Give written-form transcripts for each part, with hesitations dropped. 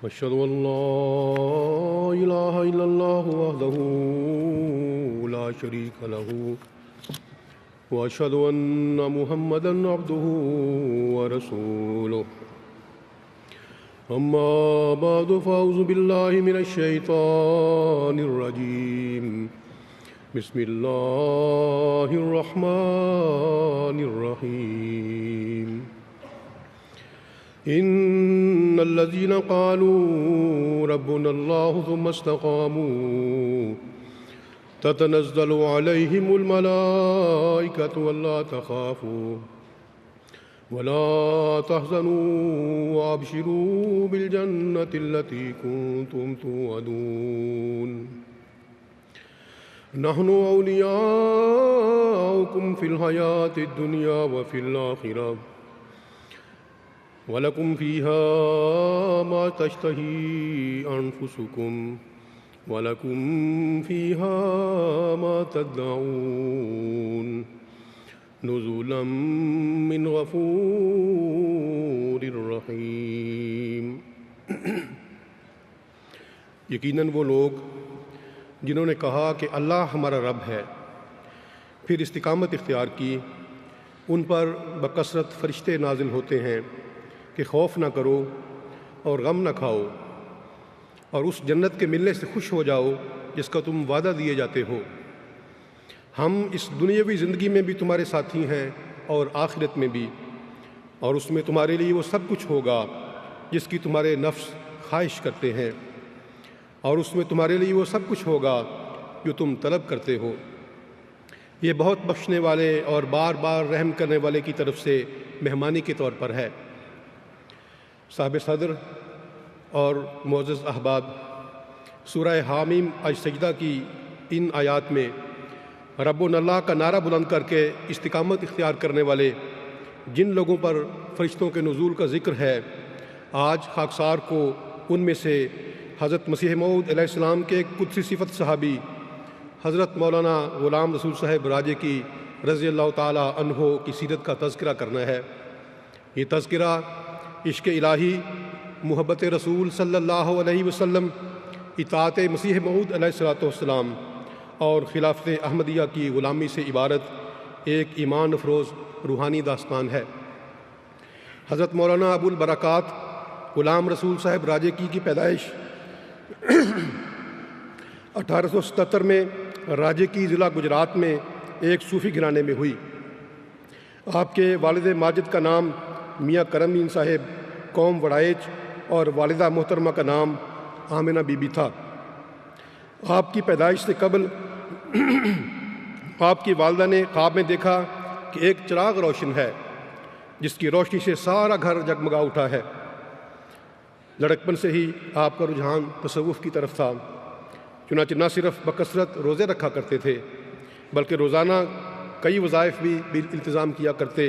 أشهد أن لا إله إلا الله وحده لا شريك له وأشهد أن محمدا عبده ورسوله أما بعد فأعوذ بالله من الشيطان الرجيم بسم الله الرحمن الرحيم إن الذين قالوا ربنا الله ثم استقاموا تتنزل عليهم الملائكة ألا تخافوا ولا تحزنوا وأبشروا بالجنة التي كنتم توعدون نحن أولياؤكم في الحياة الدنيا وفي الآخرة وَلَكُمْ فِيهَا مَا تَشْتَهِي أَنفُسُكُمْ وَلَكُمْ فِيهَا مَا تَدَّعُونَ نُزُلًا مِّنْ غَفُورٍ رَّحِيمٍ۔ یقیناً وہ لوگ جنہوں نے کہا کہ اللہ ہمارا رب ہے، پھر استقامت اختیار کی، ان پر بکثرت فرشتے نازل ہوتے ہیں کہ خوف نہ کرو اور غم نہ کھاؤ اور اس جنت کے ملنے سے خوش ہو جاؤ جس کا تم وعدہ دیے جاتے ہو۔ ہم اس دنیاوی زندگی میں بھی تمہارے ساتھی ہیں اور آخرت میں بھی، اور اس میں تمہارے لیے وہ سب کچھ ہوگا جس کی تمہارے نفس خواہش کرتے ہیں، اور اس میں تمہارے لیے وہ سب کچھ ہوگا جو تم طلب کرتے ہو۔ یہ بہت بخشنے والے اور بار بار رحم کرنے والے کی طرف سے مہمانی کے طور پر ہے۔ صاحب صدر اور معزز احباب، سورہ حامیم السجدہ کی ان آیات میں ربنا اللہ کا نعرہ بلند کر کے استقامت اختیار کرنے والے جن لوگوں پر فرشتوں کے نزول کا ذکر ہے، آج خاکسار کو ان میں سے حضرت مسیح موعود علیہ السلام کے ایک قدسی صفت صحابی حضرت مولانا غلام رسول صاحب راجے کی رضی اللہ تعالی عنہ کی سیرت کا تذکرہ کرنا ہے۔ یہ تذکرہ عشق الہی، محبت رسول صلی اللہ علیہ وسلم، اطاعت مسیح موعود علیہ السلام اور خلافت احمدیہ کی غلامی سے عبارت ایک ایمان افروز روحانی داستان ہے۔ حضرت مولانا ابو البرکات غلام رسول صاحب راجے کی پیدائش 1877 میں راجے کی ضلع گجرات میں ایک صوفی گھرانے میں ہوئی۔ آپ کے والد ماجد کا نام میاں کرم دین صاحب قوم وڑائچ اور والدہ محترمہ کا نام آمنہ بی بی تھا۔ آپ کی پیدائش سے قبل آپ کی والدہ نے خواب میں دیکھا کہ ایک چراغ روشن ہے جس کی روشنی سے سارا گھر جگمگا اٹھا ہے۔ لڑکپن سے ہی آپ کا رجحان تصوف کی طرف تھا، چنانچہ نہ صرف بکثرت روزے رکھا کرتے تھے بلکہ روزانہ کئی وظائف بھی التزام کیا کرتے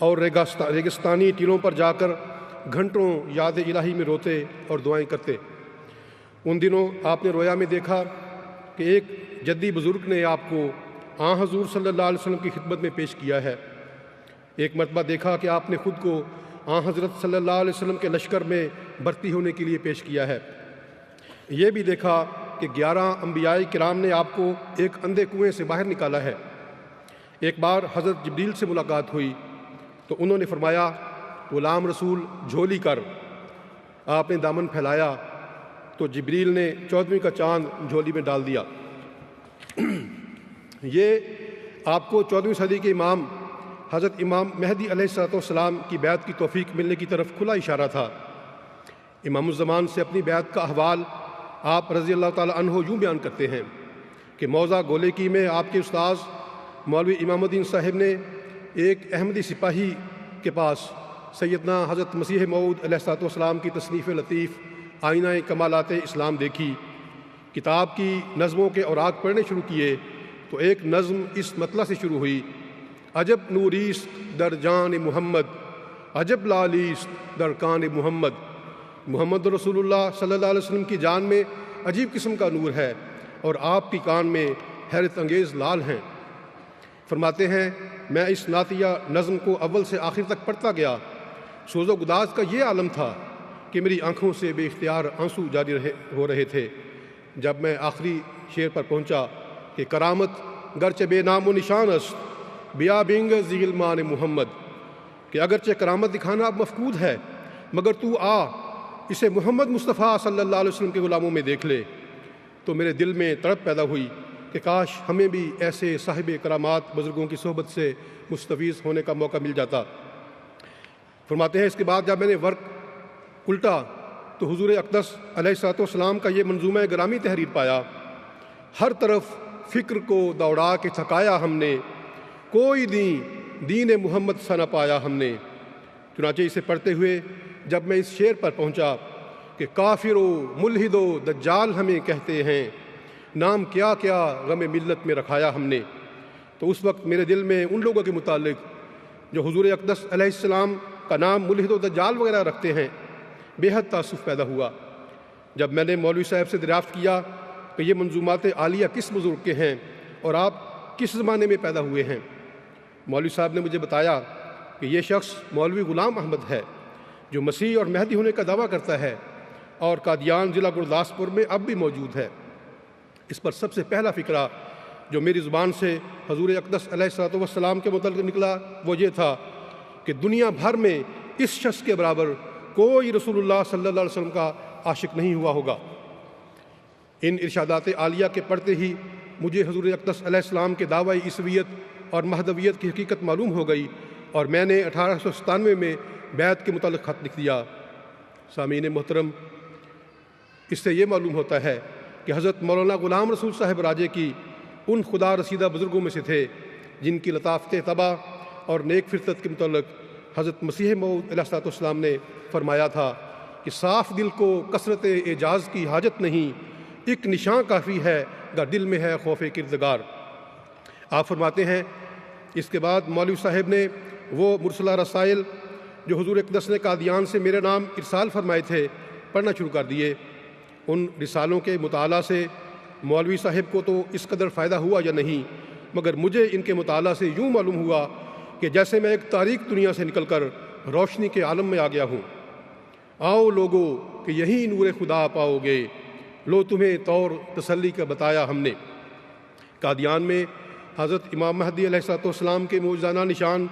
اور ریگستانی ٹیلوں پر جا کر گھنٹوں یاد الہی میں روتے اور دعائیں کرتے۔ ان دنوں آپ نے رویا میں دیکھا کہ ایک جدی بزرگ نے آپ کو آن حضور صلی اللہ علیہ وسلم کی خدمت میں پیش کیا ہے۔ ایک مرتبہ دیکھا کہ آپ نے خود کو آن حضرت صلی اللہ علیہ وسلم کے لشکر میں بھرتی ہونے کے لیے پیش کیا ہے۔ یہ بھی دیکھا کہ 11 انبیاء کرام نے آپ کو ایک اندھے کنویں سے باہر نکالا ہے۔ ایک بار حضرت جبریل سے ملاقات ہوئی تو انہوں نے فرمایا غلام رسول جھولی کر۔ آپ نے دامن پھیلایا تو جبریل نے 14ویں کا چاند جھولی میں ڈال دیا۔ یہ آپ کو 14ویں صدی کے امام حضرت امام مہدی علیہ السلام کی بیعت کی توفیق ملنے کی طرف کھلا اشارہ تھا۔ امام الزمان سے اپنی بیعت کا احوال آپ رضی اللہ تعالی عنہ یوں بیان کرتے ہیں کہ موضع گولیکی میں آپ کے استاذ مولوی امام الدین صاحب نے ایک احمدی سپاہی کے پاس سیدنا حضرت مسیح موعود علیہ السلام کی تصنیف لطیف آئینہ کمالات اسلام دیکھی۔ کتاب کی نظموں کے اوراق پڑھنے شروع کیے تو ایک نظم اس مطلع سے شروع ہوئی: عجب نوریست در جان محمد، عجب لالیست در کان محمد۔ محمد رسول اللہ صلی اللہ علیہ وسلم کی جان میں عجیب قسم کا نور ہے اور آپ کی کان میں حیرت انگیز لال ہیں۔ فرماتے ہیں میں اس نعتیہ نظم کو اول سے آخر تک پڑھتا گیا، سوز و گداز کا یہ عالم تھا کہ میری آنکھوں سے بے اختیار آنسو جاری ہو رہے تھے جب میں آخری شعر پر پہنچا کہ کرامت گرچہ بے نام و نشان است بیا بینگ ذیلمان محمد، کہ اگرچہ کرامت دکھانا اب مفقود ہے مگر تو آ اسے محمد مصطفیٰ صلی اللہ علیہ وسلم کے غلاموں میں دیکھ لے۔ تو میرے دل میں تڑپ پیدا ہوئی کہ کاش ہمیں بھی ایسے صاحب کرامات بزرگوں کی صحبت سے مستفیض ہونے کا موقع مل جاتا۔ فرماتے ہیں اس کے بعد جب میں نے ورق الٹا تو حضور اقدس علیہ الصلوۃ والسلام کا یہ منظومہ گرامی تحریر پایا۔ ہر طرف فکر کو دوڑا کے تھکایا ہم نے، کوئی دین محمد سا نہ پایا ہم نے۔ چنانچہ اسے پڑھتے ہوئے جب میں اس شعر پر پہنچا کہ کافر و ملحد و دجال ہمیں کہتے ہیں، نام کیا کیا غم ملت میں رکھایا ہم نے، تو اس وقت میرے دل میں ان لوگوں کے متعلق جو حضور اقدس علیہ السلام کا نام ملحد و دجال وغیرہ رکھتے ہیں بے حد تأسف پیدا ہوا۔ جب میں نے مولوی صاحب سے دریافت کیا کہ یہ منظومات عالیہ کس بزرگ کے ہیں اور آپ کس زمانے میں پیدا ہوئے ہیں، مولوی صاحب نے مجھے بتایا کہ یہ شخص مولوی غلام احمد ہے جو مسیح اور مہدی ہونے کا دعویٰ کرتا ہے اور قادیان ضلع گرداسپور میں اب بھی موجود ہے۔ اس پر سب سے پہلا فقرہ جو میری زبان سے حضور اقدس علیہ الصلوۃ والسلام کے متعلق نکلا وہ یہ تھا کہ دنیا بھر میں اس شخص کے برابر کوئی رسول اللہ صلی اللہ علیہ وسلم کا عاشق نہیں ہوا ہوگا۔ ان ارشادات عالیہ کے پڑھتے ہی مجھے حضور اقدس علیہ السلام کے دعوی عیسویت اور مہدویت کی حقیقت معلوم ہو گئی اور میں نے 1897 میں بیعت کے متعلق خط لکھ دیا۔ سامعین محترم، اس سے یہ معلوم ہوتا ہے کہ حضرت مولانا غلام رسول صاحب راجے کی ان خدا رسیدہ بزرگوں میں سے تھے جن کی لطافت طبع اور نیک فطرت کے متعلق حضرت مسیح موعود علیہ الصلوۃ والسلام نے فرمایا تھا کہ صاف دل کو کثرت اعجاز کی حاجت نہیں، ایک نشان کافی ہے گر دل میں ہے خوف کردگار۔ آپ فرماتے ہیں اس کے بعد مولوی صاحب نے وہ مرسلہ رسائل جو حضور اقدس نے قادیان سے میرے نام ارسال فرمائے تھے پڑھنا شروع کر دیے۔ ان رسالوں کے مطالعہ سے مولوی صاحب کو تو اس قدر فائدہ ہوا یا نہیں، مگر مجھے ان کے مطالعہ سے یوں معلوم ہوا کہ جیسے میں ایک تاریک دنیا سے نکل کر روشنی کے عالم میں آ گیا ہوں۔ آؤ لوگو کہ یہی نور خدا پاؤ گے، لو تمہیں طور تسلی کا بتایا ہم نے۔ قادیان میں حضرت امام مہدی علیہ الصلوۃ والسلام کے معجزانہ نشان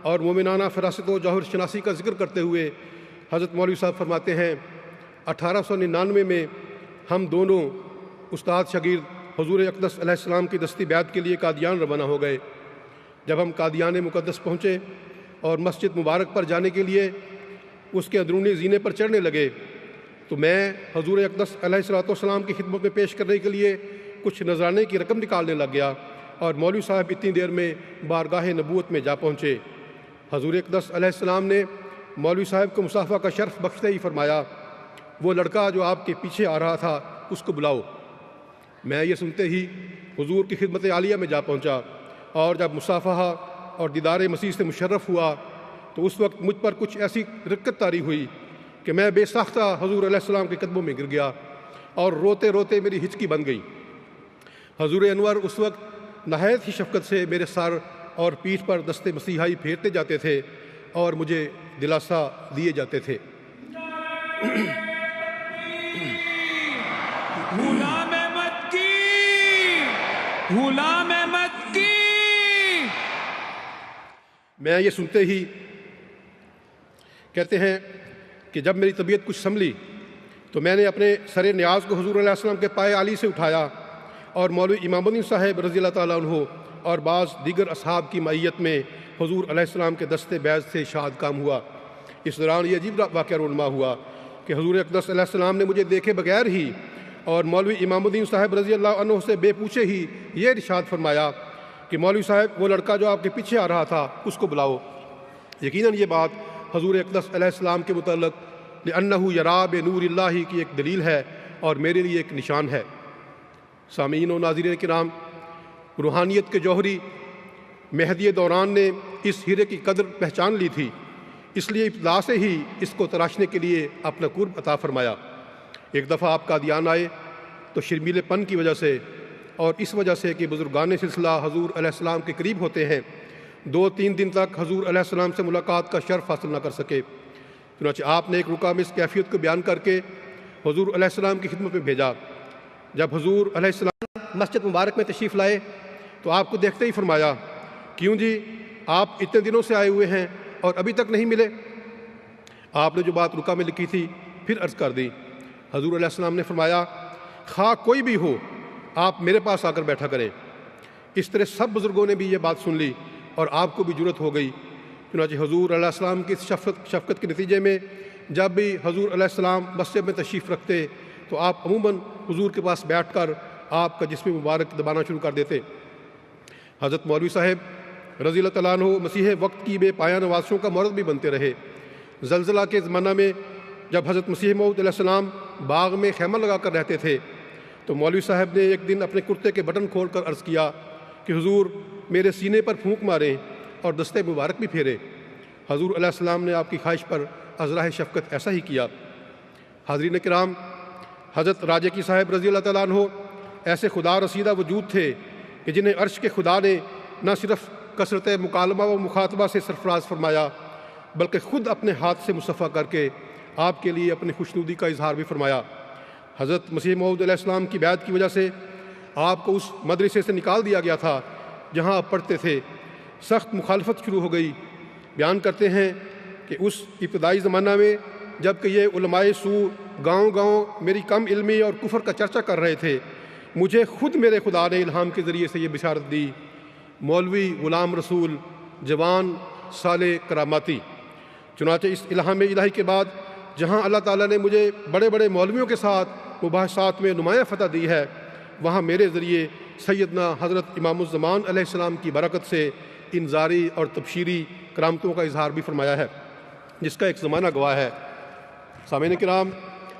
اور مومنانہ فراست و جوہر شناسی کا ذکر کرتے ہوئے حضرت مولوی صاحب فرماتے ہیں 1899 میں ہم دونوں استاد شاگرد حضور اقدس علیہ السلام کی دستی بیعت کے لیے قادیان روانہ ہو گئے۔ جب ہم قادیان مقدس پہنچے اور مسجد مبارک پر جانے کے لیے اس کے اندرونی زینے پر چڑھنے لگے تو میں حضور اقدس علیہ الصلوۃ والسلام کی خدمت میں پیش کرنے کے لیے کچھ نذرانے کی رقم نکالنے لگ گیا اور مولوی صاحب اتنی دیر میں بارگاہ نبوت میں جا پہنچے۔ حضور اقدس علیہ السلام نے مولوی صاحب کو مصافحہ کا شرف بخشتے ہی فرمایا، وہ لڑکا جو آپ کے پیچھے آ رہا تھا اس کو بلاؤ۔ میں یہ سنتے ہی حضور کی خدمت عالیہ میں جا پہنچا اور جب مصافحہ اور دیدار مسیح سے مشرف ہوا تو اس وقت مجھ پر کچھ ایسی رکت طاری ہوئی کہ میں بے ساختہ حضور علیہ السلام کے قدموں میں گر گیا اور روتے روتے میری ہچکی بن گئی۔ حضور انور اس وقت نہایت ہی شفقت سے میرے سر اور پیٹھ پر دست مسیحائی پھیرتے جاتے تھے اور مجھے دلاسا دیے جاتے تھے۔ غلام احمد کی، غلام احمد کی۔ میں یہ سنتے ہی کہتے ہیں کہ جب میری طبیعت کچھ سنبھلی تو میں نے اپنے سر نیاز کو حضور علیہ السلام کے پائے عالی سے اٹھایا اور مولوی امام الدین صاحب رضی اللہ تعالیٰ عنہ اور بعض دیگر اصحاب کی معیت میں حضور علیہ السلام کے دست بیعت سے شاد کام ہوا۔ اس دوران یہ عجیب واقعہ رونما ہوا کہ حضور اقدس علیہ السلام نے مجھے دیکھے بغیر ہی اور مولوی امام الدین صاحب رضی اللہ عنہ سے بے پوچھے ہی یہ ارشاد فرمایا کہ مولوی صاحب وہ لڑکا جو آپ کے پیچھے آ رہا تھا اس کو بلاؤ۔ یقیناً یہ بات حضور اقدس علیہ السلام کے متعلق لأنہ یرا بنور اللہ کی ایک دلیل ہے اور میرے لیے ایک نشان ہے۔ سامعین و ناظرین کرام، روحانیت کے جوہری مہدی دوران نے اس ہیرے کی قدر پہچان لی تھی، اس لیے ابتدا سے ہی اس کو تراشنے کے لیے اپنا قرب عطا فرمایا۔ ایک دفعہ آپ قادیان آئے تو شرمیلے پن کی وجہ سے اور اس وجہ سے کہ بزرگان سلسلہ حضور علیہ السلام کے قریب ہوتے ہیں 2-3 دن تک حضور علیہ السلام سے ملاقات کا شرف حاصل نہ کر سکے۔ چنانچہ آپ نے ایک رکوع میں اس کیفیت کو بیان کر کے حضور علیہ السلام کی خدمت میں بھیجا۔ جب حضور علیہ السلام مسجد مبارک میں تشریف لائے تو آپ کو دیکھتے ہی فرمایا، کیوں جی آپ اتنے دنوں سے آئے ہوئے ہیں اور ابھی تک نہیں ملے؟ آپ نے جو بات رکوع میں لکھی تھی پھر عرض کر دی۔ حضور علیہ السلام نے فرمایا، خواہ کوئی بھی ہو آپ میرے پاس آ کر بیٹھا کریں۔ اس طرح سب بزرگوں نے بھی یہ بات سن لی اور آپ کو بھی جرأت ہو گئی۔ چنانچہ حضور علیہ السلام کی شفقت کے نتیجے میں جب بھی حضور علیہ السلام مسجد میں تشریف رکھتے تو آپ عموماً حضور کے پاس بیٹھ کر آپ کا جسم مبارک دبانا شروع کر دیتے۔ حضرت مولوی صاحب رضی اللہ تعالیٰ عنہ مسیح وقت کی بے پایہ نوازشوں کا مورد بھی بنتے رہے۔ زلزلہ کے زمانہ میں جب حضرت مسیح موعود علیہ السلام باغ میں خیمہ لگا کر رہتے تھے تو مولوی صاحب نے ایک دن اپنے کرتے کے بٹن کھول کر عرض کیا کہ حضور میرے سینے پر پھونک ماریں اور دستے مبارک بھی پھیرے۔ حضور علیہ السلام نے آپ کی خواہش پر ازراہ شفقت ایسا ہی کیا۔ حاضرین کرام، حضرت راجہ کی صاحب رضی اللہ تعالیٰ عنہ ایسے خدا رسیدہ وجود تھے کہ جنہیں عرش کے خدا نے نہ صرف کثرت مکالمہ و مخاطبہ سے سرفراز فرمایا بلکہ خود اپنے ہاتھ سے مصفحہ کر کے آپ کے لیے اپنی خوشنودی کا اظہار بھی فرمایا۔ حضرت مسیح موعود علیہ السلام کی بیعت کی وجہ سے آپ کو اس مدرسے سے نکال دیا گیا تھا جہاں آپ پڑھتے تھے۔ سخت مخالفت شروع ہو گئی۔ بیان کرتے ہیں کہ اس ابتدائی زمانہ میں جب کہ یہ علماء سو گاؤں گاؤں میری کم علمی اور کفر کا چرچہ کر رہے تھے، مجھے خود میرے خدا نے الہام کے ذریعے سے یہ بشارت دی، مولوی غلام رسول جوان صالح کراماتی۔ چنانچہ اس الہام الہی کے بعد جہاں اللہ تعالیٰ نے مجھے بڑے بڑے مولویوں کے ساتھ مباحثات میں نمایاں فتح دی ہے، وہاں میرے ذریعے سیدنا حضرت امام الزمان علیہ السلام کی برکت سے انذاری اور تبشیری کرامتوں کا اظہار بھی فرمایا ہے، جس کا ایک زمانہ گواہ ہے۔ سامعین کرام،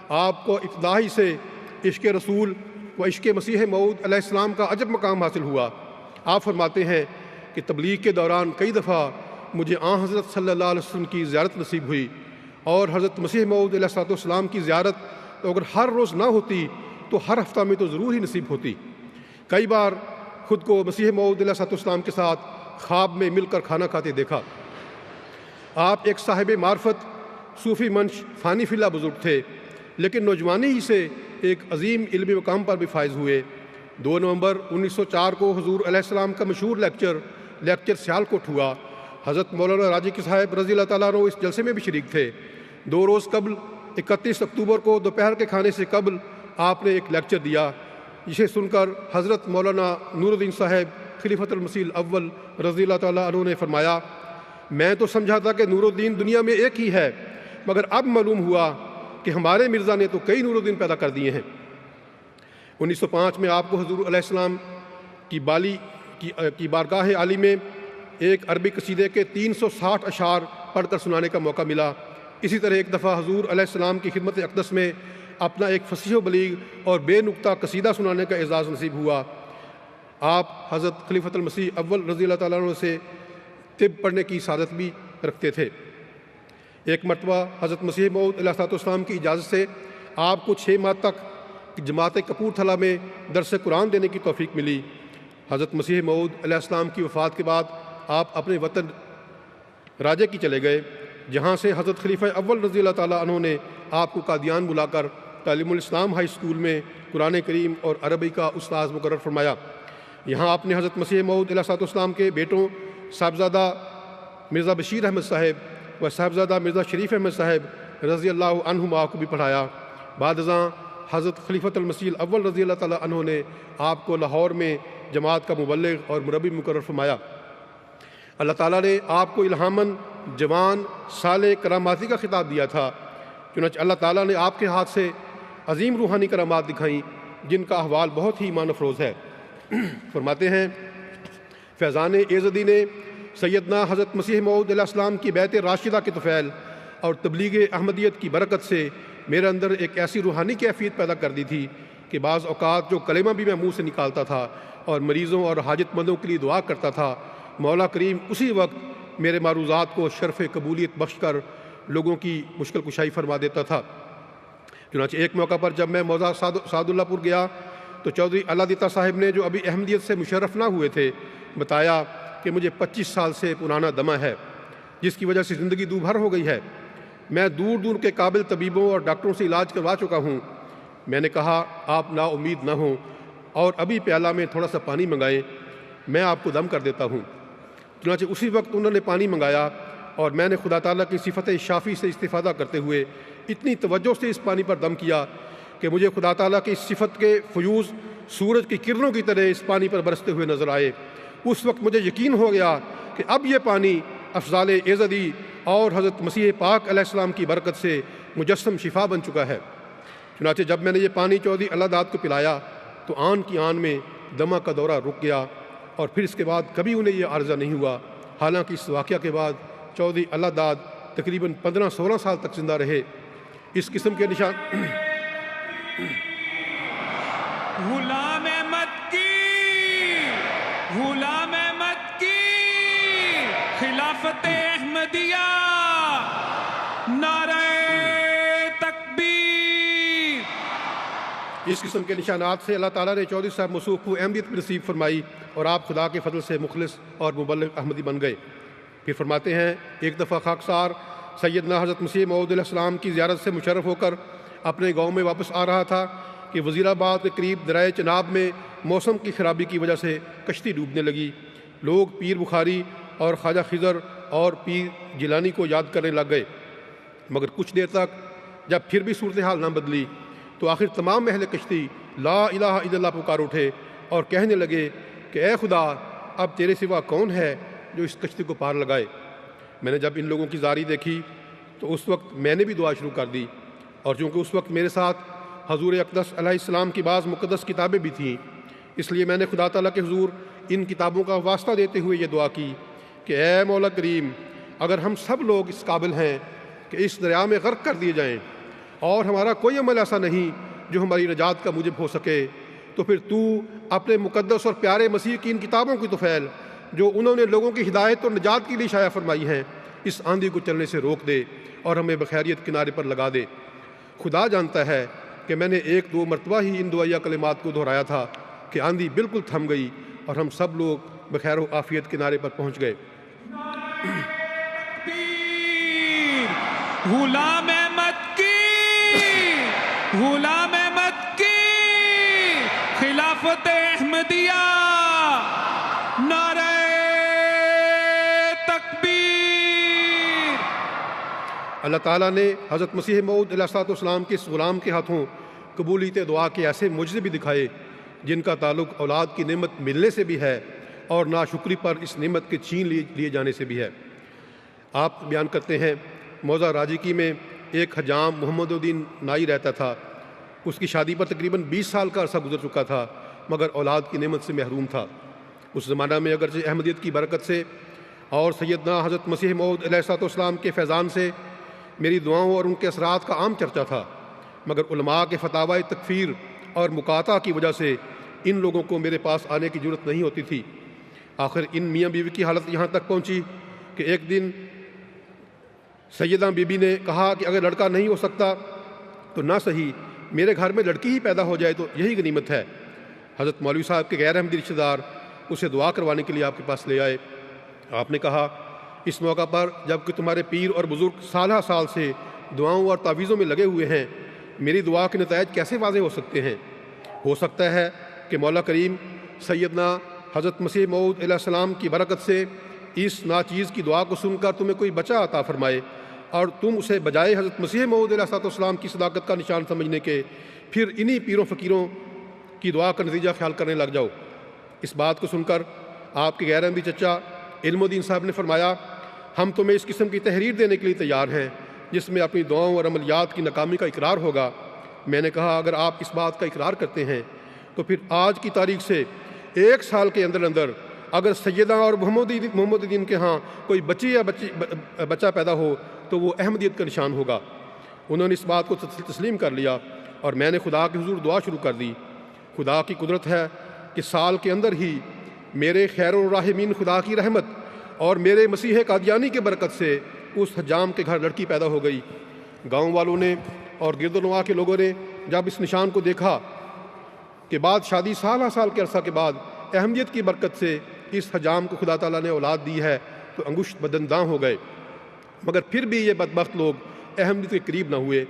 آپ کو ابتدائی سے عشق رسول و عشق مسیح موعود علیہ السلام کا عجب مقام حاصل ہوا۔ آپ فرماتے ہیں کہ تبلیغ کے دوران کئی دفعہ مجھے آن حضرت صلی اللہ علیہ وسلم کی زیارت نصیب ہوئی، اور حضرت مسیح موعود علیہ السلام کی زیارت تو اگر ہر روز نہ ہوتی تو ہر ہفتہ میں تو ضرور ہی نصیب ہوتی۔ کئی بار خود کو مسیح موعود علیہ السلام کے ساتھ خواب میں مل کر کھانا کھاتے دیکھا۔ آپ ایک صاحب معرفت، صوفی منش، فانی فی اللہ بزرگ تھے، لیکن نوجوانی ہی سے ایک عظیم علمی مقام پر بھی فائز ہوئے۔ 2 نومبر 1904 کو حضور علیہ السلام کا مشہور لیکچر سیالکوٹ ہوا۔ حضرت مولانا راجہ کی صاحب رضی اللہ تعالیٰ عنہ اس جلسے میں بھی شریک تھے۔ 2 روز قبل 31 اکتوبر کو دوپہر کے کھانے سے قبل آپ نے ایک لیکچر دیا، جسے سن کر حضرت مولانا نور الدین صاحب خلیفۃ المسیح الاول رضی اللہ تعالیٰ عنہ نے فرمایا، میں تو سمجھا تھا کہ نور الدین دنیا میں ایک ہی ہے، مگر اب معلوم ہوا کہ ہمارے مرزا نے تو کئی نور الدین پیدا کر دیے ہیں۔ 1905 میں آپ کو حضور علیہ السلام کی بارگاہ عالی میں ایک عربی قصیدے کے 360 اشعار پڑھ کر سنانے کا موقع ملا۔ اسی طرح ایک دفعہ حضور علیہ السلام کی خدمت اقدس میں اپنا ایک فصیح و بلیغ اور بے نقطہ قصیدہ سنانے کا اعزاز نصیب ہوا۔ آپ حضرت خلیفۃ المسیح اول رضی اللہ تعالیٰ عنہ سے طب پڑھنے کی سعادت بھی رکھتے تھے۔ ایک مرتبہ حضرت مسیح موعود علیہ السلام کی اجازت سے آپ کو 6 ماہ تک جماعت کپورتھلا میں درس قرآن دینے کی توفیق ملی۔ حضرت مسیح موعود علیہ السلام کی وفات کے بعد آپ اپنے وطن راجہ کی چلے گئے، جہاں سے حضرت خلیفہ اول رضی اللہ تعالیٰ عنہ نے آپ کو قادیان بلا کر تعلیم الاسلام ہائی اسکول میں قرآن کریم اور عربی کا استاذ مقرر فرمایا۔ یہاں آپ نے حضرت مسیح موعود علیہ السلام کے بیٹوں صاحبزادہ مرزا بشیر احمد صاحب و صاحبزادہ مرزا شریف احمد صاحب رضی اللہ عنہما کو بھی پڑھایا۔ بعد ازاں حضرت خلیفۃ المسیح اول رضی اللہ تعالیٰ عنہ نے آپ کو لاہور میں جماعت کا مبلغ اور مربی مقرر فرمایا۔ اللہ تعالیٰ نے آپ کو الہاماً جوان صالح کراماتی کا خطاب دیا تھا، چنانچہ اللہ تعالیٰ نے آپ کے ہاتھ سے عظیم روحانی کرامات دکھائیں جن کا احوال بہت ہی ایمان افروز ہے۔ فرماتے ہیں، فیضان ایزدی نے سیدنا حضرت مسیح موعود علیہ السلام کی بیعت راشدہ کے طفیل اور تبلیغ احمدیت کی برکت سے میرے اندر ایک ایسی روحانی کیفیت پیدا کر دی تھی کہ بعض اوقات جو کلمہ بھی میں منہ سے نکالتا تھا اور مریضوں اور حاجت مندوں کے لیے دعا کرتا تھا، مولا کریم اسی وقت میرے معروضات کو شرف قبولیت بخش کر لوگوں کی مشکل کشائی فرما دیتا تھا۔ چنانچہ ایک موقع پر جب میں موضع سعد اللہ پور گیا تو چودھری اللہ دیتا صاحب نے، جو ابھی احمدیت سے مشرف نہ ہوئے تھے، بتایا کہ مجھے 25 سال سے پرانا دمہ ہے، جس کی وجہ سے زندگی دو بھر ہو گئی ہے۔ میں دور دور کے قابل طبیبوں اور ڈاکٹروں سے علاج کروا چکا ہوں۔ میں نے کہا آپ نا امید نہ ہوں اور ابھی پیالہ میں تھوڑا سا پانی منگائیں، میں آپ کو دم کر دیتا ہوں۔ چنانچہ اسی وقت انہوں نے پانی منگایا اور میں نے خدا تعالیٰ کی صفت شافی سے استفادہ کرتے ہوئے اتنی توجہ سے اس پانی پر دم کیا کہ مجھے خدا تعالیٰ کی اس صفت کے فیوز سورج کی کرنوں کی طرح اس پانی پر برستے ہوئے نظر آئے۔ اس وقت مجھے یقین ہو گیا کہ اب یہ پانی افضال ایزدی اور حضرت مسیح پاک علیہ السلام کی برکت سے مجسم شفا بن چکا ہے۔ چنانچہ جب میں نے یہ پانی چودھری اللہ داد کو پلایا تو آن کی آن میں دمہ کا دورہ رک گیا اور پھر اس کے بعد کبھی انہیں یہ عارضہ نہیں ہوا۔ حالانکہ اس واقعہ کے بعد چودھری اللہ داد تقریباً 15-16 سال تک زندہ رہے۔ اس قسم کے نشان غلام احمد کی، غلام احمد کی خلافت احمدیہ، نعرہ تکبیر۔ اس قسم کے نشانات سے اللہ تعالیٰ نے چودھری صاحب موصوف کو احمدیت نصیب فرمائی اور آپ خدا کے فضل سے مخلص اور مبلغ احمدی بن گئے۔ پھر فرماتے ہیں ایک دفعہ خاکسار سیدنا حضرت مسیح موعود علیہ السلام کی زیارت سے مشرف ہو کر اپنے گاؤں میں واپس آ رہا تھا کہ وزیر آباد کے قریب دریائے چناب میں موسم کی خرابی کی وجہ سے کشتی ڈوبنے لگی۔ لوگ پیر بخاری اور خواجہ خضر اور پیر جیلانی کو یاد کرنے لگ گئے، مگر کچھ دیر تک جب پھر بھی صورتحال نہ بدلی تو آخر تمام اہل کشتی لا الہ الا اللہ پکار اٹھے اور کہنے لگے کہ اے خدا، اب تیرے سوا کون ہے جو اس کشتی کو پار لگائے۔ میں نے جب ان لوگوں کی زاری دیکھی تو اس وقت میں نے بھی دعا شروع کر دی، اور چونکہ اس وقت میرے ساتھ حضور اقدس علیہ السلام کی بعض مقدس کتابیں بھی تھیں، اس لیے میں نے خدا تعالیٰ کے حضور ان کتابوں کا واسطہ دیتے ہوئے یہ دعا کی کہ اے مولا کریم، اگر ہم سب لوگ اس قابل ہیں کہ اس دریا میں غرق کر دیے جائیں اور ہمارا کوئی عمل ایسا نہیں جو ہماری نجات کا موجب ہو سکے، تو پھر تو اپنے مقدس اور پیارے مسیح کی ان کتابوں کی توفیل جو انہوں نے لوگوں کی ہدایت اور نجات کے لیے شائع فرمائی ہیں، اس آندھی کو چلنے سے روک دے اور ہمیں بخیریت کنارے پر لگا دے۔ خدا جانتا ہے کہ میں نے 1-2 مرتبہ ہی ان دعائیہ کلمات کو دہرایا تھا کہ آندھی بالکل تھم گئی اور ہم سب لوگ بخیر و عافیت کنارے پر پہنچ گئے۔ غلام احمد کی، غلام احمد کی خلافت احمدیہ، نعرہ تکبیر۔ اللہ تعالیٰ نے حضرت مسیح موعود علیہ السلام کے اس غلام کے ہاتھوں قبولیت دعا کے ایسے معجزے بھی دکھائے جن کا تعلق اولاد کی نعمت ملنے سے بھی ہے اور ناشکری پر اس نعمت کے چھین لیے جانے سے بھی ہے۔ آپ بیان کرتے ہیں موضع راجیکی میں ایک حجام محمد الدین نائی رہتا تھا۔ اس کی شادی پر تقریباً 20 سال کا عرصہ گزر چکا تھا، مگر اولاد کی نعمت سے محروم تھا۔ اس زمانہ میں اگرچہ احمدیت کی برکت سے اور سیدنا حضرت مسیح موعود علیہ السلام کے فیضان سے میری دعاؤں اور ان کے اثرات کا عام چرچا تھا، مگر علماء کے فتاوی تکفیر اور مقاطعہ کی وجہ سے ان لوگوں کو میرے پاس آنے کی ضرورت نہیں ہوتی تھی۔ آخر ان میاں بیوی کی حالت یہاں تک پہنچی کہ ایک دن سیدہ بی بی نے کہا کہ اگر لڑکا نہیں ہو سکتا تو نہ صحیح میرے گھر میں لڑکی ہی پیدا ہو جائے تو یہی غنیمت ہے۔ حضرت مولوی صاحب کے غیر احمدی رشتہ دار اسے دعا کروانے کے لیے آپ کے پاس لے آئے۔ آپ نے کہا اس موقع پر جب کہ تمہارے پیر اور بزرگ سالہ سال سے دعاؤں اور تعویذوں میں لگے ہوئے ہیں، میری دعا کے نتائج کیسے واضح ہو سکتے ہیں؟ ہو سکتا ہے کہ مولا کریم سیدنا حضرت مسیح موعود علیہ السلام کی برکت سے اس ناچیز کی دعا کو سن کر تمہیں کوئی بچہ عطا فرمائے اور تم اسے بجائے حضرت مسیح موعود علیہ السلام کی صداقت کا نشان سمجھنے کے پھر انہی پیروں فقیروں کی دعا کا نتیجہ خیال کرنے لگ جاؤ۔ اس بات کو سن کر آپ کے غیر احمدی چچا علم الدین صاحب نے فرمایا ہم تمہیں اس قسم کی تحریر دینے کے لیے تیار ہیں جس میں اپنی دعاؤں اور عملیات کی ناکامی کا اقرار ہوگا۔ میں نے کہا اگر آپ اس بات کا اقرار کرتے ہیں تو پھر آج کی تاریخ سے 1 سال کے اندر اگر سیدہ اور محمد الدین کے ہاں کوئی بچی یا بچہ پیدا ہو تو وہ احمدیت کا نشان ہوگا۔ انہوں نے اس بات کو تسلیم کر لیا اور میں نے خدا کے حضور دعا شروع کر دی۔ خدا کی قدرت ہے کہ سال کے اندر ہی میرے خیر الراحمین خدا کی رحمت اور میرے مسیح قادیانی کے برکت سے اس حجام کے گھر لڑکی پیدا ہو گئی۔ گاؤں والوں نے اور گرد و نواح کے لوگوں نے جب اس نشان کو دیکھا کہ بعد شادی سال کے عرصہ کے بعد احمدیت کی برکت سے اس حجام کو خدا تعالیٰ نے اولاد دی ہے تو انگشت بدنداں ہو گئے، مگر پھر بھی یہ بدبخت لوگ احمدیت کے قریب نہ ہوئے۔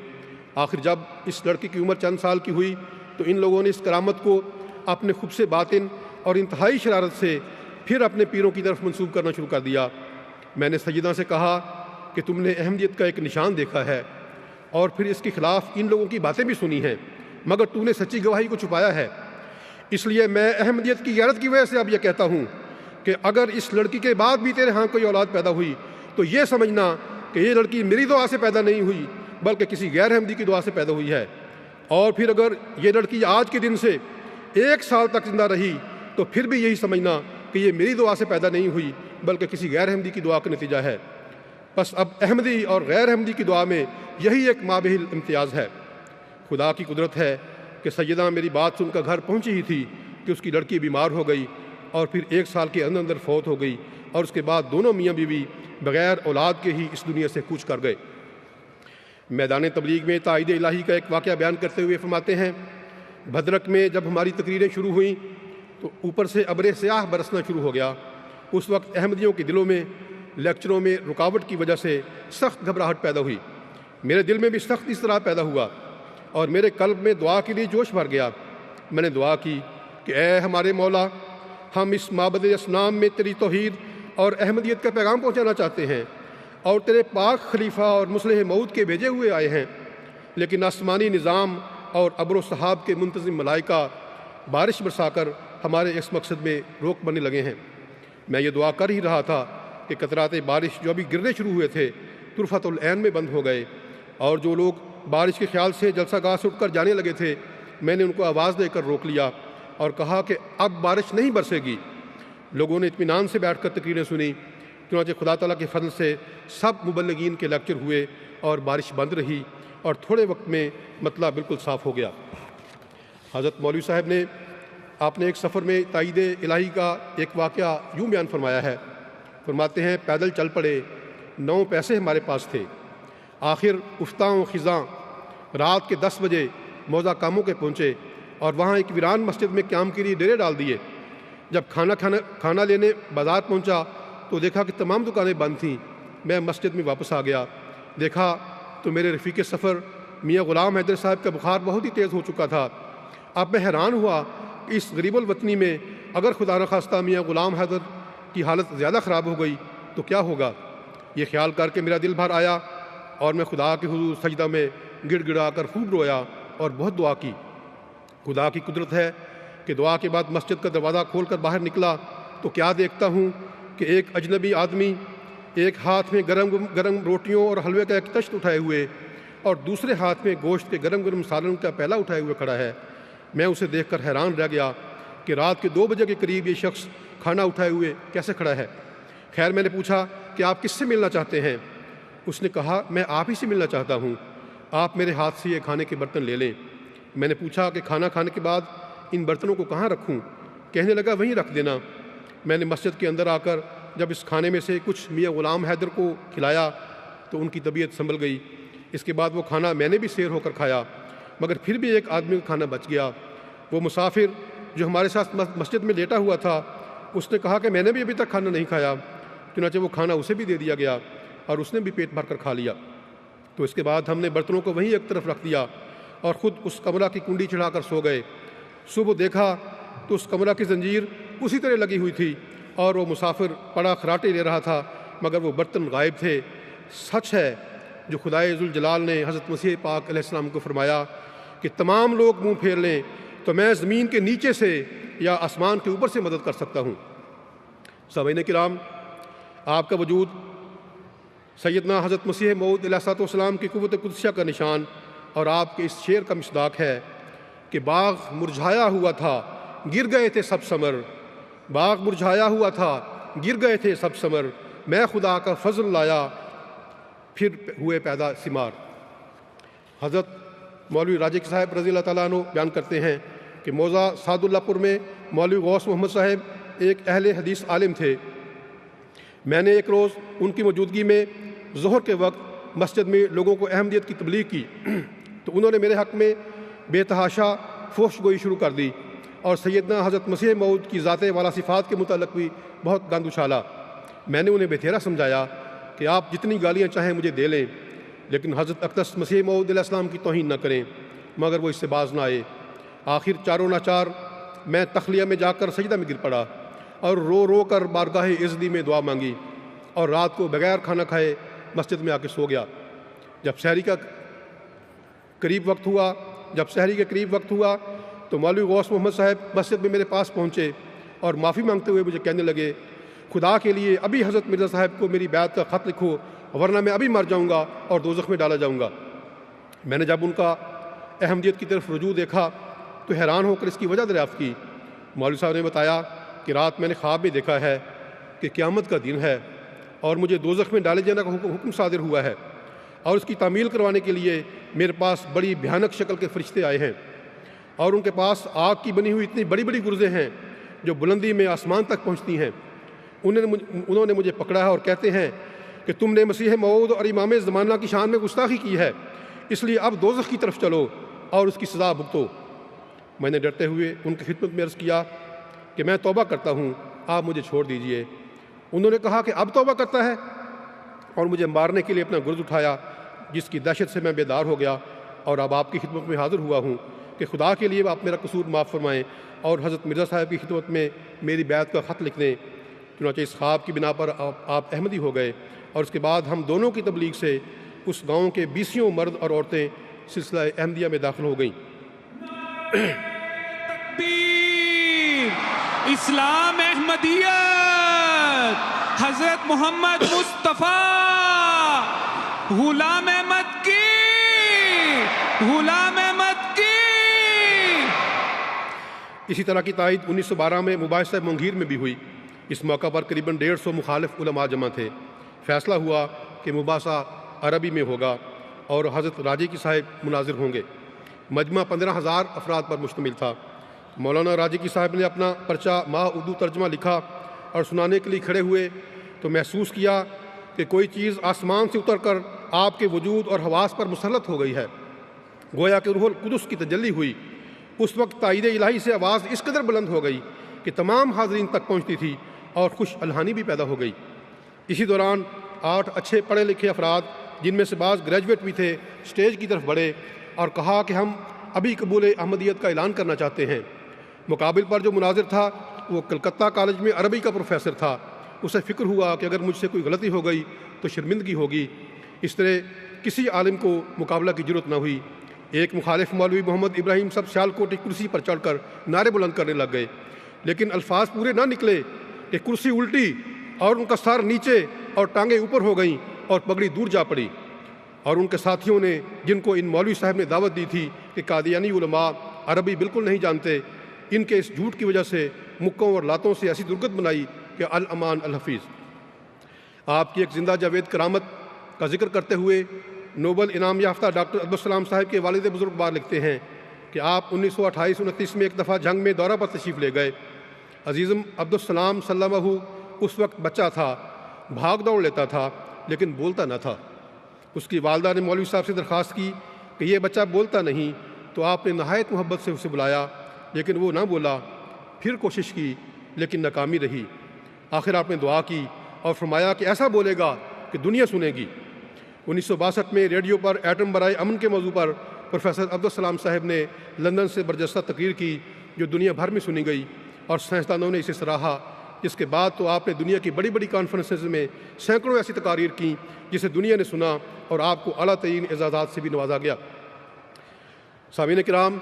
آخر جب اس لڑکی کی عمر چند سال کی ہوئی تو ان لوگوں نے اس کرامت کو اپنے خبث باطن اور انتہائی شرارت سے پھر اپنے پیروں کی طرف منسوب کرنا شروع کر دیا۔ میں نے سیدہ سے کہا کہ تم نے احمدیت کا ایک نشان دیکھا ہے اور پھر اس کے خلاف ان لوگوں کی باتیں بھی سنی ہیں، مگر تو نے سچی گواہی کو چھپایا ہے۔ اس لیے میں احمدیت کی غیرت کی وجہ سے اب یہ کہتا ہوں کہ اگر اس لڑکی کے بعد بھی تیرے ہاں کوئی اولاد پیدا ہوئی تو یہ سمجھنا کہ یہ لڑکی میری دعا سے پیدا نہیں ہوئی بلکہ کسی غیر احمدی کی دعا سے پیدا ہوئی ہے، اور پھر اگر یہ لڑکی آج کے دن سے 1 سال تک زندہ رہی تو پھر بھی یہی سمجھنا کہ یہ میری دعا سے پیدا نہیں ہوئی بلکہ کسی غیر احمدی کی دعا کا نتیجہ ہے۔ بس اب احمدی اور غیر احمدی کی دعا میں یہی ایک مابہل امتیاز ہے۔ خدا کی قدرت ہے کہ سیدہ میری بات سن کر گھر پہنچی ہی تھی کہ اس کی لڑکی بیمار ہو گئی اور پھر 1 سال کے اندر فوت ہو گئی، اور اس کے بعد دونوں میاں بیوی بغیر اولاد کے ہی اس دنیا سے کوچ کر گئے۔ میدان تبلیغ میں تائید الہی کا ایک واقعہ بیان کرتے ہوئے فرماتے ہیں، بھدرک میں جب ہماری تقریریں شروع ہوئیں تو اوپر سے ابر سیاہ برسنا شروع ہو گیا۔ اس وقت احمدیوں کے دلوں میں لیکچروں میں رکاوٹ کی وجہ سے سخت گھبراہٹ پیدا ہوئی۔ میرے دل میں بھی سخت اس طرح پیدا ہوا اور میرے قلب میں دعا کے لیے جوش بھر گیا۔ میں نے دعا کی کہ اے ہمارے مولا، ہم اس معبد اصنام میں تیری توحید اور احمدیت کا پیغام پہنچانا چاہتے ہیں اور تیرے پاک خلیفہ اور مصلح موعود کے بھیجے ہوئے آئے ہیں، لیکن آسمانی نظام اور ابر و سحاب کے منتظم ملائکہ بارش برسا کر ہمارے اس مقصد میں روک بننے لگے ہیں۔ میں یہ دعا کر ہی رہا تھا کہ قطرات بارش جو ابھی گرنے شروع ہوئے تھے طرفۃ العین میں بند ہو گئے، اور جو لوگ بارش کے خیال سے جلسہ گاہ سے اٹھ کر جانے لگے تھے میں نے ان کو آواز دے کر روک لیا اور کہا کہ اب بارش نہیں برسے گی۔ لوگوں نے اطمینان سے بیٹھ کر تقریریں سنی، چنانچہ خدا تعالیٰ کے فضل سے سب مبلغین کے لیکچر ہوئے اور بارش بند رہی اور تھوڑے وقت میں مطلع بالکل صاف ہو گیا۔ حضرت مولوی صاحب نے آپ نے ایک سفر میں تائید الہی کا ایک واقعہ یوں بیان فرمایا ہے۔ فرماتے ہیں، پیدل چل پڑے، 9 پیسے ہمارے پاس تھے، آخر افتاں و خزاں رات کے 10 بجے موزہ کاموں کے پہنچے اور وہاں ایک ویران مسجد میں قیام کے لیے ڈیرے ڈال دیے۔ جب کھانا لینے بازار پہنچا تو دیکھا کہ تمام دکانیں بند تھیں۔ میں مسجد میں واپس آ گیا، دیکھا تو میرے رفیق سفر میاں غلام حیدر صاحب کا بخار بہت ہی تیز ہو چکا تھا۔ اب میں حیران ہوا کہ اس غریب الوطنی میں اگر خدا نخواستہ میاں غلام حیدر کی حالت زیادہ خراب ہو گئی تو کیا ہوگا؟ یہ خیال کر کے میرا دل بھر آیا اور میں خدا کے حضور سجدہ میں گڑ گڑا کر خوب رویا اور بہت دعا کی۔ خدا کی قدرت ہے کہ دعا کے بعد مسجد کا دروازہ کھول کر باہر نکلا تو کیا دیکھتا ہوں کہ ایک اجنبی آدمی ایک ہاتھ میں گرم گرم روٹیوں اور حلوے کا ایک تشت اٹھائے ہوئے اور دوسرے ہاتھ میں گوشت کے گرم گرم سالن کا پیالہ اٹھائے ہوئے کھڑا ہے۔ میں اسے دیکھ کر حیران رہ گیا کہ رات کے 2 بجے کے قریب یہ شخص کھانا اٹھائے ہوئے کیسے کھڑا ہے۔ خیر میں نے پوچھا کہ آپ کس سے ملنا چاہتے ہیں؟ اس نے کہا میں آپ ہی سے ملنا چاہتا ہوں، آپ میرے ہاتھ سے یہ کھانے کے برتن لے لیں۔ میں نے پوچھا کہ کھانا کھانے کے بعد ان برتنوں کو کہاں رکھوں؟ کہنے لگا وہیں رکھ دینا۔ میں نے مسجد کے اندر آ کر جب اس کھانے میں سے کچھ میاں غلام حیدر کو کھلایا تو ان کی طبیعت سنبھل گئی۔ اس کے بعد وہ کھانا میں نے بھی سیر ہو کر کھایا، مگر پھر بھی ایک آدمی کا کھانا بچ گیا۔ وہ مسافر جو ہمارے ساتھ مسجد میں لیٹا ہوا تھا اس نے کہا کہ میں نے بھی ابھی تک کھانا نہیں کھایا، چنانچہ وہ کھانا اسے بھی دے دیا گیا اور اس نے بھی پیٹ بھر کر کھا لیا۔ تو اس کے بعد ہم نے برتنوں کو وہیں ایک طرف رکھ دیا اور خود اس کمرہ کی کنڈی چڑھا کر سو گئے۔ صبح دیکھا تو اس کمرہ کی زنجیر اسی طرح لگی ہوئی تھی اور وہ مسافر پڑا خراٹے لے رہا تھا، مگر وہ برتن غائب تھے۔ سچ ہے جو خدائے ذوالجلال نے حضرت مسیح پاک علیہ السلام کو فرمایا کہ تمام لوگ منہ پھیر لیں تو میں زمین کے نیچے سے یا آسمان کے اوپر سے مدد کر سکتا ہوں۔ سامعین کرام، آپ کا وجود سیدنا حضرت مسیح موعود علیہ السلام کی قوت قدسیہ کا نشان اور آپ کے اس شعر کا مصداق ہے کہ باغ مرجھایا ہوا تھا گر گئے تھے سب ثمر، باغ مرجھایا ہوا تھا گر گئے تھے سب ثمر، میں خدا کا فضل لایا پھر ہوئے پیدا ثمار۔ حضرت مولوی راجق صاحب رضی اللہ تعالیٰ عنہ بیان کرتے ہیں کہ موضع سعد اللہ پور میں مولوی غوث محمد صاحب ایک اہل حدیث عالم تھے۔ میں نے ایک روز ان کی موجودگی میں ظہر کے وقت مسجد میں لوگوں کو احمدیت کی تبلیغ کی تو انہوں نے میرے حق میں بے تحاشا فحش گوئی شروع کر دی اور سیدنا حضرت مسیح موعود کی ذات والا صفات کے متعلق بھی بہت گند اچھالا۔ میں نے انہیں بتھیرا سمجھایا کہ آپ جتنی گالیاں چاہیں مجھے دے لیں، لیکن حضرت اقدس مسیح موعود علیہ السلام کی توہین نہ کریں، مگر وہ اس سے باز نہ آئے۔ آخر چاروں ناچار میں تخلیہ میں جا کر سجدہ میں گر پڑا اور رو رو کر بارگاہ عزدی میں دعا مانگی، اور رات کو بغیر کھانا کھائے مسجد میں آ کے سو گیا۔ جب سحری کے قریب وقت ہوا تو مولوی غوث محمد صاحب مسجد میں میرے پاس پہنچے اور معافی مانگتے ہوئے مجھے کہنے لگے، خدا کے لیے ابھی حضرت مرزا صاحب کو میری بیعت کا خط لکھو، ورنہ میں ابھی مر جاؤں گا اور دوزخ میں ڈالا جاؤں گا۔ میں نے جب ان کا احمدیت کی طرف رجوع دیکھا تو حیران ہو کر اس کی وجہ دریافت کی۔ مولوی صاحب نے بتایا کہ رات میں نے خواب میں دیکھا ہے کہ قیامت کا دن ہے اور مجھے دوزخ میں ڈالے جانے کا حکم صادر ہوا ہے، اور اس کی تعمیل کروانے کے لیے میرے پاس بڑی بھیانک شکل کے فرشتے آئے ہیں، اور ان کے پاس آگ کی بنی ہوئی اتنی بڑی بڑی گرزیں ہیں جو بلندی میں آسمان تک پہنچتی ہیں۔ انہوں نے مجھے پکڑا ہے اور کہتے ہیں کہ تم نے مسیح موعود اور امام زمانہ کی شان میں گستاخی کی ہے، اس لیے اب دوزخ کی طرف چلو اور اس کی سزا بھگتو۔ میں نے ڈرتے ہوئے ان کی خدمت میں عرض کیا کہ میں توبہ کرتا ہوں، آپ مجھے چھوڑ دیجئے۔ انہوں نے کہا کہ اب توبہ کرتا ہے، اور مجھے مارنے کے لیے اپنا گرز اٹھایا، جس کی دہشت سے میں بیدار ہو گیا اور اب آپ کی خدمت میں حاضر ہوا ہوں کہ خدا کے لیے آپ میرا قصور معاف فرمائیں اور حضرت مرزا صاحب کی خدمت میں میری بیعت کا خط لکھ دیں۔ چنانچہ اس خواب کی بنا پر آپ احمدی ہو گئے، اور اس کے بعد ہم دونوں کی تبلیغ سے اس گاؤں کے 20 مرد اور عورتیں سلسلہ احمدیہ میں داخل ہو گئیں۔ اسلام احمدیت، حضرت محمد مصطفیٰ، غلام احمد کی، غلام احمد کی۔ اسی طرح کی تائید 1912 میں مباحثہ مونگیر میں بھی ہوئی۔ اس موقع پر قریباً 150 مخالف علماء جمع تھے۔ فیصلہ ہوا کہ مباحثہ عربی میں ہوگا اور حضرت راجی کی صاحب مناظر ہوں گے۔ مجمع 15,000 افراد پر مشتمل تھا۔ مولانا راجی کی صاحب نے اپنا پرچہ ماہ اردو ترجمہ لکھا اور سنانے کے لیے کھڑے ہوئے تو محسوس کیا کہ کوئی چیز آسمان سے اتر کر آپ کے وجود اور حواس پر مسلط ہو گئی ہے، گویا کہ روح القدس کی تجلی ہوئی۔ اس وقت تائید الہی سے آواز اس قدر بلند ہو گئی کہ تمام حاضرین تک پہنچتی تھی اور خوش الہانی بھی پیدا ہو گئی۔ اسی دوران 8 اچھے پڑھے لکھے افراد، جن میں سے بعض گریجویٹ بھی تھے، اسٹیج کی طرف بڑھے اور کہا کہ ہم ابھی قبول احمدیت کا اعلان کرنا چاہتے ہیں۔ مقابل پر جو مناظر تھا وہ کلکتہ کالج میں عربی کا پروفیسر تھا۔ اسے فکر ہوا کہ اگر مجھ سے کوئی غلطی ہو گئی تو شرمندگی ہوگی۔ اس طرح کسی عالم کو مقابلہ کی ضرورت نہ ہوئی۔ ایک مخالف مولوی محمد ابراہیم سب سیالکوٹ کرسی پر چڑھ کر نعرے بلند کرنے لگ گئے، لیکن الفاظ پورے نہ نکلے کہ کرسی الٹی اور ان کا سر نیچے اور ٹانگیں اوپر ہو گئیں اور پگڑی دور جا پڑی، اور ان کے ساتھیوں نے، جن کو ان مولوی صاحب نے دعوت دی تھی کہ قادیانی علماء عربی بالکل نہیں جانتے، ان کے اس جھوٹ کی وجہ سے مکوں اور لاتوں سے ایسی درگت بنائی کہ الامان الحفیظ۔ آپ کی ایک زندہ جاوید کرامت کا ذکر کرتے ہوئے نوبل انعام یافتہ ڈاکٹر عبدالسلام صاحب کے والد بزرگوار لکھتے ہیں کہ آپ 1928-29 میں ایک دفعہ جنگ میں دورہ پر تشریف لے گئے۔ عزیزم عبدالسلام سلمہ اس وقت بچہ تھا، بھاگ دوڑ لیتا تھا لیکن بولتا نہ تھا۔ اس کی والدہ نے مولوی صاحب سے درخواست کی کہ یہ بچہ بولتا نہیں، تو آپ نے نہایت محبت سے اسے بلایا، لیکن وہ نہ بولا۔ پھر کوشش کی لیکن ناکامی رہی۔ آخر آپ نے دعا کی اور فرمایا کہ ایسا بولے گا کہ دنیا سنے گی۔ 1962 میں ریڈیو پر ایٹم برائے امن کے موضوع پر پروفیسر عبدالسلام صاحب نے لندن سے برجستہ تقریر کی جو دنیا بھر میں سنی گئی اور سائنسدانوں نے اسے سراہا۔ جس کے بعد تو آپ نے دنیا کی بڑی بڑی کانفرنسز میں سینکڑوں ایسی تقاریر کیں جسے دنیا نے سنا اور آپ کو اعلیٰ ترین اعزازات سے بھی نوازا گیا۔ سامعین کرام،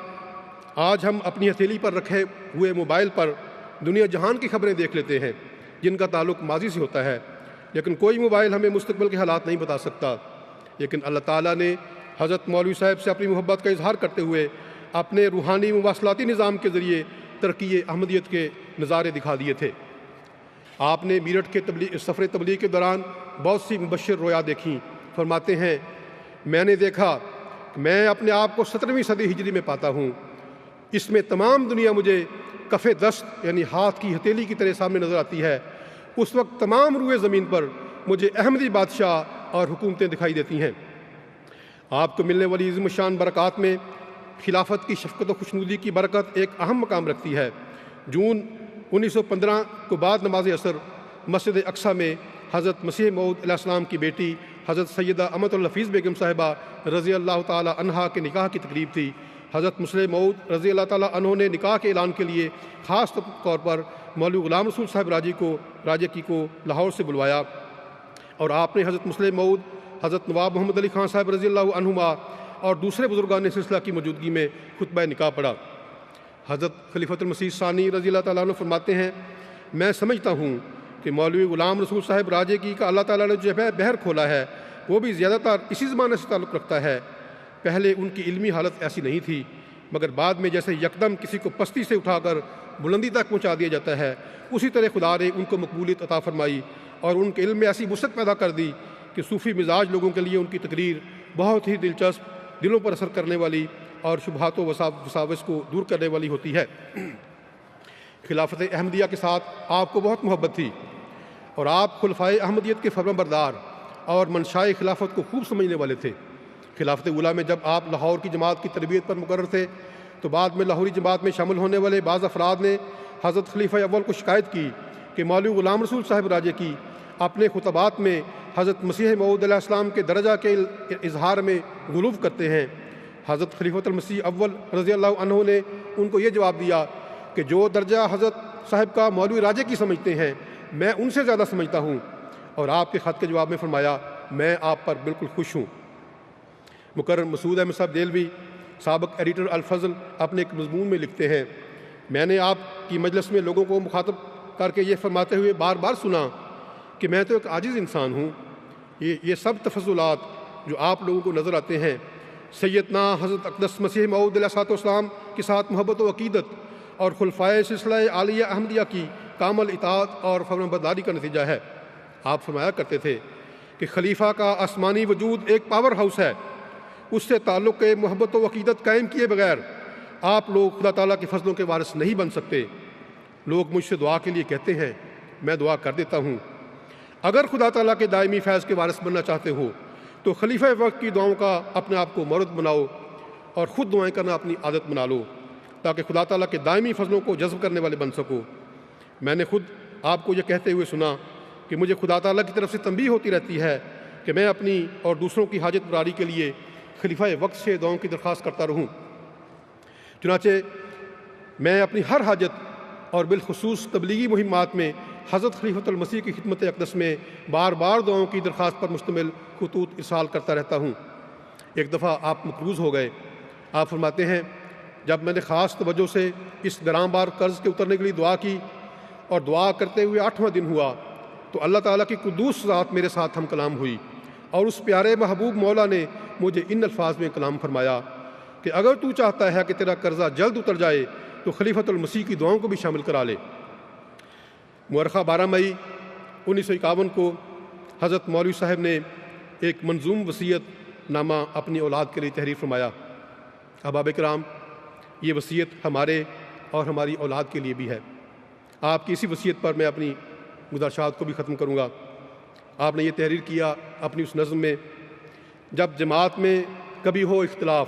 آج ہم اپنی ہتھیلی پر رکھے ہوئے موبائل پر دنیا جہان کی خبریں دیکھ لیتے ہیں جن کا تعلق ماضی سے ہوتا ہے، لیکن کوئی موبائل ہمیں مستقبل کے حالات نہیں بتا سکتا۔ لیکن اللہ تعالیٰ نے حضرت مولوی صاحب سے اپنی محبت کا اظہار کرتے ہوئے اپنے روحانی مواصلاتی نظام کے ذریعے ترقی احمدیت کے نظارے دکھا دیے تھے۔ آپ نے میرٹھ کے سفر تبلیغ کے دوران بہت سی مبشر رویا دیکھیں۔ فرماتے ہیں، میں نے دیکھا کہ میں اپنے آپ کو 17ویں صدی ہجری میں پاتا ہوں۔ اس میں تمام دنیا مجھے کف دست یعنی ہاتھ کی ہتھیلی کی طرح سامنے نظر آتی ہے۔ اس وقت تمام روئے زمین پر مجھے احمدی بادشاہ اور حکومتیں دکھائی دیتی ہیں۔ آپ کو ملنے والی عظیم الشان برکات میں خلافت کی شفقت و خوشنودی کی برکت ایک اہم مقام رکھتی ہے۔ جون 1915 کو بعد نماز عصر مسجد اقصیٰ میں حضرت مسیح موعود علیہ السلام کی بیٹی حضرت سیدہ امت الحفیظ بیگم صاحبہ رضی اللہ تعالی عنہا کے نکاح کی تقریب تھی۔ حضرت مسلم موعود رضی اللہ تعالی عنہ نے نکاح کے اعلان کے لیے خاص طور پر مولوی غلام رسول صاحب راجکی کو لاہور سے بلوایا، اور آپ نے حضرت مسلم موعود، حضرت نواب محمد علی خان صاحب رضی اللہ عنہما اور دوسرے بزرگان سلسلہ کی موجودگی میں خطبہ نکاح پڑھا۔ حضرت خلیفۃ المسیح ثانی رضی اللہ تعالیٰ عنہ فرماتے ہیں، میں سمجھتا ہوں کہ مولوی غلام رسول صاحب راجکی کا اللہ تعالیٰ نے جو بہر کھولا ہے وہ بھی زیادہ تر اسی زمانے سے تعلق رکھتا ہے۔ پہلے ان کی علمی حالت ایسی نہیں تھی، مگر بعد میں جیسے یکدم کسی کو پستی سے اٹھا کر بلندی تک پہنچا دیا جاتا ہے، اسی طرح خدا نے ان کو مقبولیت عطا فرمائی اور ان کے علم میں ایسی وسعت پیدا کر دی کہ صوفی مزاج لوگوں کے لیے ان کی تقریر بہت ہی دلچسپ، دلوں پر اثر کرنے والی اور شبہات و وساوس کو دور کرنے والی ہوتی ہے۔ خلافت احمدیہ کے ساتھ آپ کو بہت محبت تھی، اور آپ خلفائے احمدیت کے فرمانبردار اور منشائے خلافت کو خوب سمجھنے والے تھے۔ خلافت اولیٰ میں جب آپ لاہور کی جماعت کی تربیت پر مقرر تھے تو بعد میں لاہوری جماعت میں شامل ہونے والے بعض افراد نے حضرت خلیفہ اول کو شکایت کی کہ مولوی غلام رسول صاحب راجکی اپنے خطبات میں حضرت مسیح موعود علیہ السلام کے درجہ کے اظہار میں غلو کرتے ہیں۔ حضرت خلیفۃ المسیح اول رضی اللہ عنہ نے ان کو یہ جواب دیا کہ جو درجہ حضرت صاحب کا مولوی راجکی سمجھتے ہیں میں ان سے زیادہ سمجھتا ہوں، اور آپ کے خط کے جواب میں فرمایا میں آپ پر بالکل خوش ہوں۔ مقرر مسعود احمد صاحب دہلوی سابق ایڈیٹر الفضل اپنے ایک مضمون میں لکھتے ہیں، میں نے آپ کی مجلس میں لوگوں کو مخاطب کر کے یہ فرماتے ہوئے بار بار سنا کہ میں تو ایک عاجز انسان ہوں۔ یہ سب تفضلات جو آپ لوگوں کو نظر آتے ہیں سیدنا حضرت اقدس مسیح موعود علیہ السلام کے ساتھ محبت و عقیدت اور خلفائے سلسلہ عالیہ احمدیہ کی کامل اطاعت اور فرمانبرداری کا نتیجہ ہے۔ آپ فرمایا کرتے تھے کہ خلیفہ کا آسمانی وجود ایک پاور ہاؤس ہے، اس سے تعلق محبت و عقیدت قائم کیے بغیر آپ لوگ خدا تعالیٰ کے فضلوں کے وارث نہیں بن سکتے۔ لوگ مجھ سے دعا کے لیے کہتے ہیں، میں دعا کر دیتا ہوں، اگر خدا تعالیٰ کے دائمی فیض کے وارث بننا چاہتے ہو تو خلیفہ وقت کی دعاؤں کا اپنے آپ کو مورد بناؤ اور خود دعائیں کرنا اپنی عادت بنا لو تاکہ خدا تعالیٰ کے دائمی فضلوں کو جذب کرنے والے بن سکو۔ میں نے خود آپ کو یہ کہتے ہوئے سنا کہ مجھے خدا تعالیٰ کی طرف سے تنبیہ ہوتی رہتی ہے کہ میں اپنی اور دوسروں کی حاجت براری کے لیے خلیفہ وقت سے دعاؤں کی درخواست کرتا رہوں۔ چنانچہ میں اپنی ہر حاجت اور بالخصوص تبلیغی مہمات میں حضرت خلیفۃ المسیح کی خدمت اقدس میں بار بار دعاؤں کی درخواست پر مشتمل خطوط ارسال کرتا رہتا ہوں۔ ایک دفعہ آپ مقروض ہو گئے۔ آپ فرماتے ہیں، جب میں نے خاص توجہ سے اس گراں بار قرض کے اترنے کے لیے دعا کی اور دعا کرتے ہوئے 8واں دن ہوا تو اللہ تعالیٰ کی قدوس ذات میرے ساتھ ہم کلام ہوئی، اور اس پیارے محبوب مولا نے مجھے ان الفاظ میں کلام فرمایا کہ اگر تو چاہتا ہے کہ تیرا قرضہ جلد اتر جائے تو خلیفۃ المسیح کی دعاؤں کو بھی شامل کرا لے۔ مورخہ 12 مئی 1951 کو حضرت مولوی صاحب نے ایک منظوم وصیت نامہ اپنی اولاد کے لیے تحریر فرمایا۔ احباب کرام، یہ وصیت ہمارے اور ہماری اولاد کے لیے بھی ہے۔ آپ کی اسی وصیت پر میں اپنی گزارشات کو بھی ختم کروں گا۔ آپ نے یہ تحریر کیا اپنی اس نظم میں، جب جماعت میں کبھی ہو اختلاف،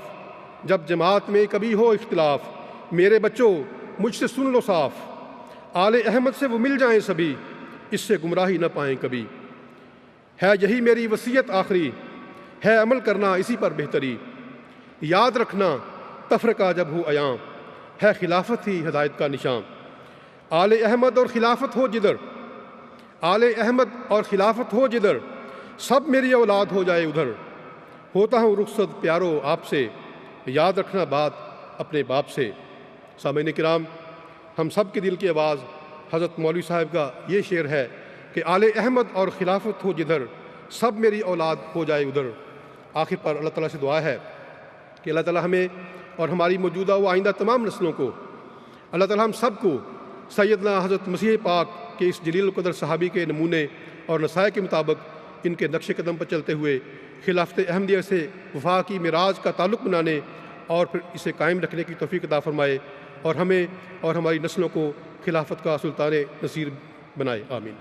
جب جماعت میں کبھی ہو اختلاف، میرے بچوں مجھ سے سن لو صاف، آل احمد سے وہ مل جائیں سبھی، اس سے گمراہی نہ پائیں کبھی۔ ہے یہی میری وصیت آخری، ہے عمل کرنا اسی پر بہتری، یاد رکھنا تفرقہ جب ہو عیاں، ہے خلافت ہی ہدایت کا نشان۔ آل احمد اور خلافت ہو جدھر، آل احمد اور خلافت ہو جدھر، سب میری اولاد ہو جائے ادھر، ہوتا ہوں رخصت پیارو آپ سے، یاد رکھنا بات اپنے باپ سے۔ سامعین کرام، ہم سب کے دل کی آواز حضرت مولوی صاحب کا یہ شعر ہے کہ آل احمد اور خلافت ہو جدھر، سب میری اولاد ہو جائے ادھر۔ آخر پر اللہ تعالیٰ سے دعا ہے کہ اللہ تعالیٰ ہمیں اور ہماری موجودہ و آئندہ تمام نسلوں کو، اللہ تعالیٰ ہم سب کو سیدنا حضرت مسیح پاک کے اس جلیل القدر صحابی کے نمونے اور نصائح کے مطابق ان کے نقش قدم پر چلتے ہوئے خلافت احمدیہ سے وفا کی معراج کا تعلق بنانے اور پھر اسے قائم رکھنے کی توفیق عطا فرمائے، اور ہمیں اور ہماری نسلوں کو خلافت کا سلطان نصیر بنائے۔ آمین۔